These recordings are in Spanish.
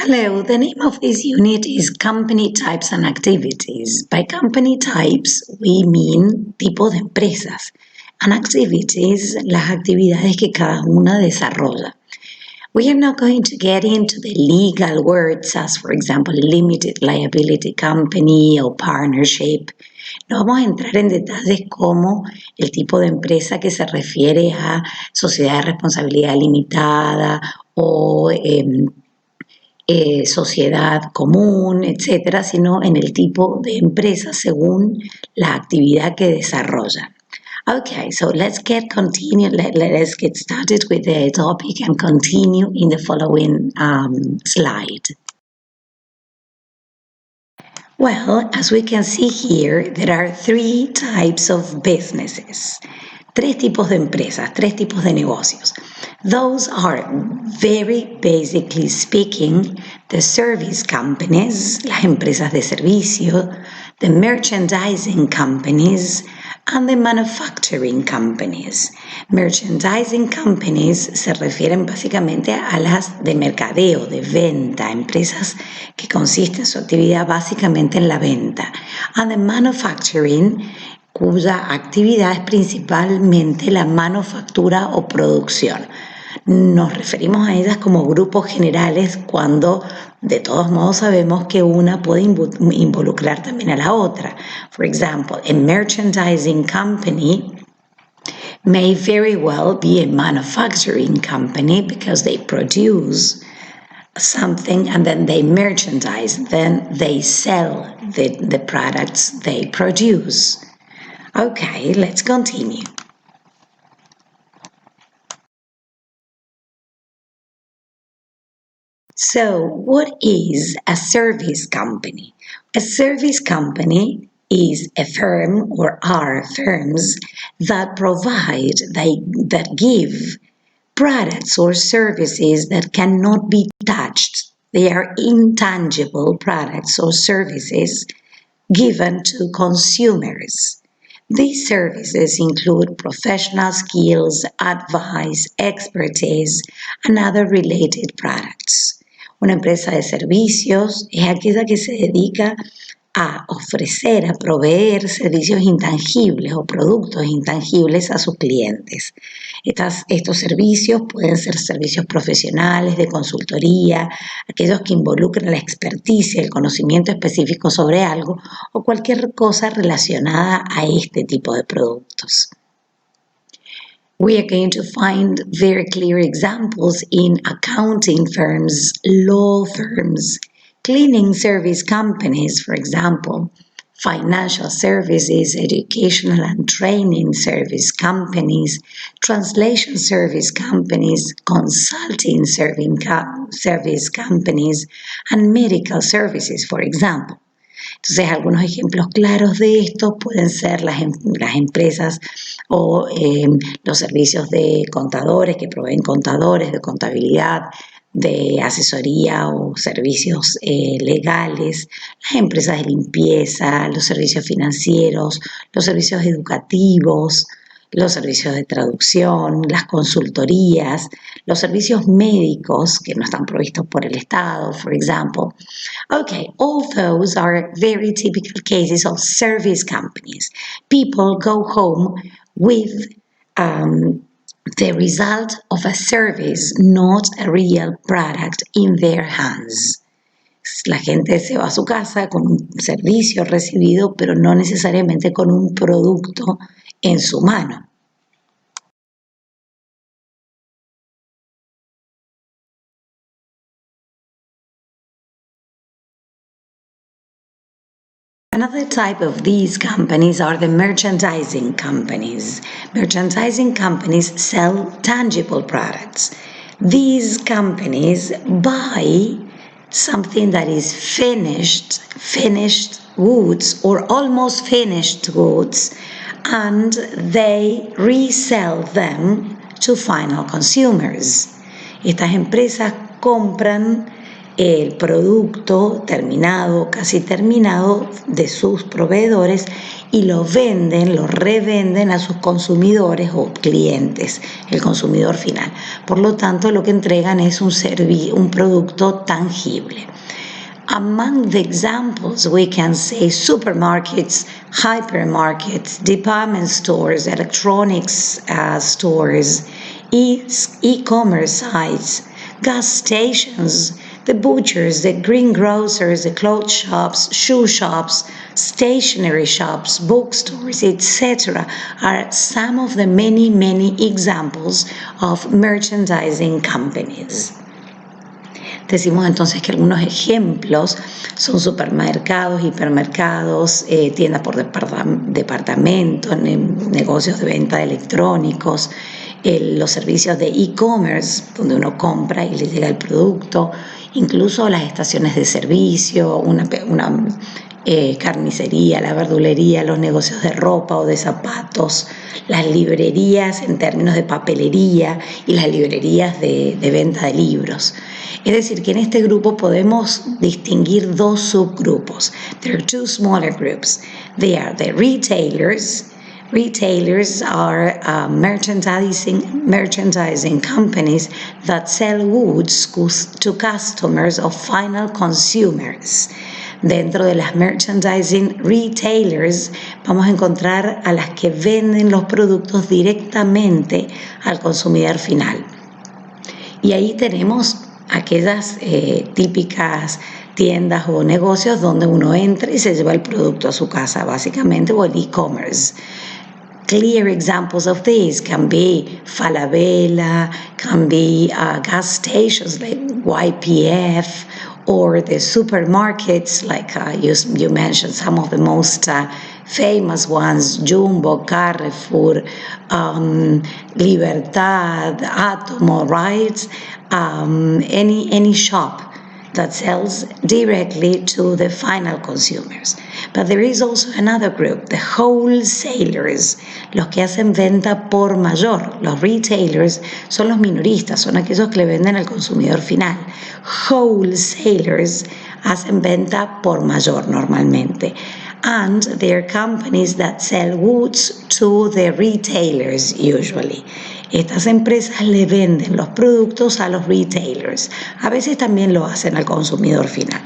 Hello, the name of this unit is Company Types and Activities. By company types, we mean tipo de empresas, and activities, las actividades que cada una desarrolla. We are not going to get into the legal words as, for example, limited liability company o partnership. No vamos a entrar en detalles como el tipo de empresa que se refiere a sociedad de responsabilidad limitada o sociedad común, etcétera, sino en el tipo de empresa según la actividad que desarrolla. Okay, so let's get started with the topic and continue in the following slide. Well, as we can see here, there are three types of businesses. Tres tipos de empresas, tres tipos de negocios. Those are, very basically speaking, the service companies, las empresas de servicio, the merchandising companies, and the manufacturing companies. Merchandising companies se refieren básicamente a las de mercadeo, de venta, empresas que consisten su actividad básicamente en la venta. And the manufacturing, cuya actividad es principalmente la manufactura o producción. Nos referimos a ellas como grupos generales cuando de todos modos sabemos que una puede involucrar también a la otra. For example, a merchandising company may very well be a manufacturing company because they produce something and then they merchandise, then they sell the products they produce. Okay, let's continue. So, what is a service company? A service company is a firm or are firms that provide, that give products or services that cannot be touched. They are intangible products or services given to consumers. These services include professional skills, advice, expertise, and other related products. Una empresa de servicios es aquella que se dedica a ofrecer, a proveer servicios intangibles o productos intangibles a sus clientes. Estos servicios pueden ser servicios profesionales, de consultoría, aquellos que involucran la experticia, el conocimiento específico sobre algo o cualquier cosa relacionada a este tipo de productos. We are going to find very clear examples in accounting firms, law firms, cleaning service companies, for example, financial services, educational and training service companies, translation service companies, consulting service companies, and medical services, for example. Entonces, algunos ejemplos claros de esto pueden ser las empresas o los servicios de contadores que proveen contadores, de contabilidad, de asesoría o servicios legales, las empresas de limpieza, los servicios financieros, los servicios educativos, los servicios de traducción, las consultorías, los servicios médicos que no están provistos por el Estado, for example. Okay, all those are very typical cases of service companies. People go home with the result of a service, not a real product in their hands. La gente se va a su casa con un servicio recibido, pero no necesariamente con un producto en su mano. Another type of these companies are the merchandising companies. Merchandising companies sell tangible products. These companies buy something that is finished goods or almost finished goods, and they resell them to final consumers. Estas empresas compran el producto terminado, casi terminado, de sus proveedores y lo revenden a sus consumidores o clientes, el consumidor final. Por lo tanto, lo que entregan es un producto tangible. Among the examples, we can say supermarkets, hypermarkets, department stores, electronics stores, e-commerce sites, gas stations, the butchers, the greengrocers, the clothes shops, shoe shops, stationery shops, bookstores, etc. are some of the many, many examples of merchandising companies. Decimos entonces que algunos ejemplos son supermercados, hipermercados, tiendas por departamento, negocios de venta de electrónicos, los servicios de e-commerce, donde uno compra y le llega el producto, incluso las estaciones de servicio, una carnicería, la verdulería, los negocios de ropa o de zapatos, las librerías en términos de papelería y las librerías de venta de libros. Es decir, que en este grupo podemos distinguir dos subgrupos. There are two smaller groups. They are the retailers. Retailers are merchandising companies that sell goods to customers or final consumers. Dentro de las merchandising retailers vamos a encontrar a las que venden los productos directamente al consumidor final. Y ahí tenemos aquellas típicas tiendas o negocios donde uno entra y se lleva el producto a su casa, básicamente, o el e-commerce. Clear examples of this can be Falabella, can be gas stations like YPF, or the supermarkets like you mentioned some of the most famous ones, Jumbo, Carrefour, Libertad, Atomo, right? Any shop that sells directly to the final consumers. But there is also another group, the wholesalers, los que hacen venta por mayor. Los retailers son los minoristas, son aquellos que le venden al consumidor final. Wholesalers hacen venta por mayor normalmente. And they're companies that sell goods to the retailers usually. Estas empresas le venden los productos a los retailers. A veces también lo hacen al consumidor final.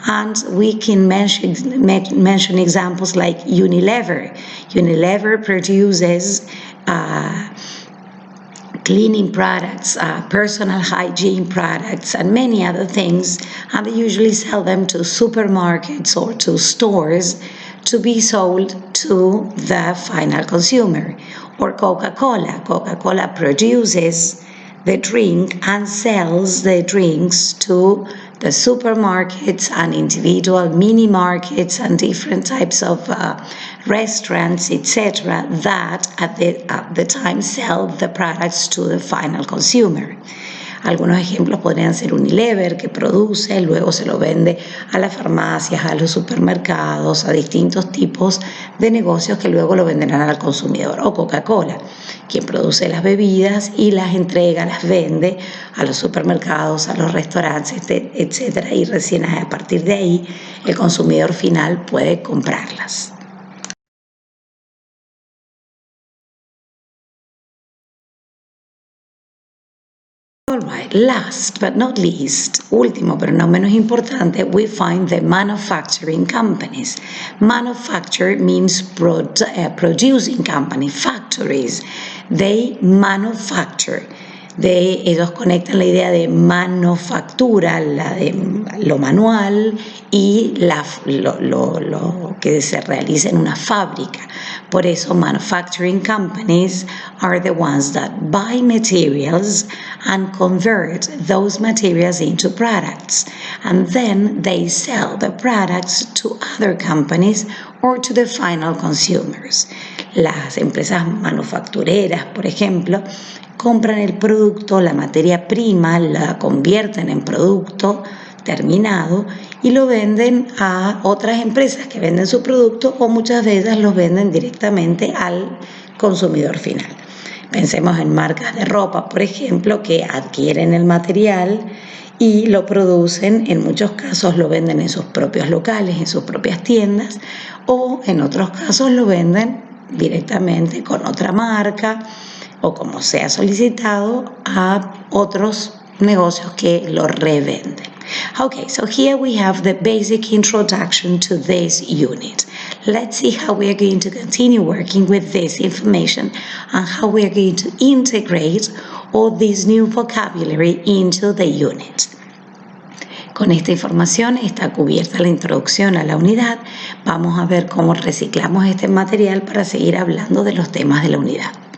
And we can mention examples like Unilever. Unilever produces cleaning products, personal hygiene products, and many other things, and they usually sell them to supermarkets or to stores to be sold to the final consumer. Or Coca-Cola. Coca-Cola produces the drink and sells the drinks to the supermarkets and individual mini markets and different types of restaurants, etc., that at the time sell the products to the final consumer. Algunos ejemplos podrían ser Unilever, que produce, luego se lo vende a las farmacias, a los supermercados, a distintos tipos de negocios que luego lo venderán al consumidor. O Coca-Cola, quien produce las bebidas y las entrega, las vende a los supermercados, a los restaurantes, etc. Y recién a partir de ahí el consumidor final puede comprarlas. Alright, last but not least, último pero no menos importante, we find the manufacturing companies. Manufacture means producing company, factories. They manufacture. Ellos conectan la idea de manufactura, lo manual, y lo que se realiza en una fábrica. Por eso, manufacturing companies are the ones that buy materials and convert those materials into products. And then they sell the products to other companies or to the final consumers. Las empresas manufactureras, por ejemplo, compran el producto, la materia prima, la convierten en producto terminado y lo venden a otras empresas que venden su producto, o muchas de ellas los venden directamente al consumidor final. Pensemos en marcas de ropa, por ejemplo, que adquieren el material y lo producen, en muchos casos lo venden en sus propios locales, en sus propias tiendas, o en otros casos lo venden directamente con otra marca o como sea solicitado a otros negocios que lo revenden. Okay, so here we have the basic introduction to this unit. Let's see how we are going to continue working with this information and how we are going to integrate all this new vocabulary into the unit. Con esta información está cubierta la introducción a la unidad. Vamos a ver cómo reciclamos este material para seguir hablando de los temas de la unidad.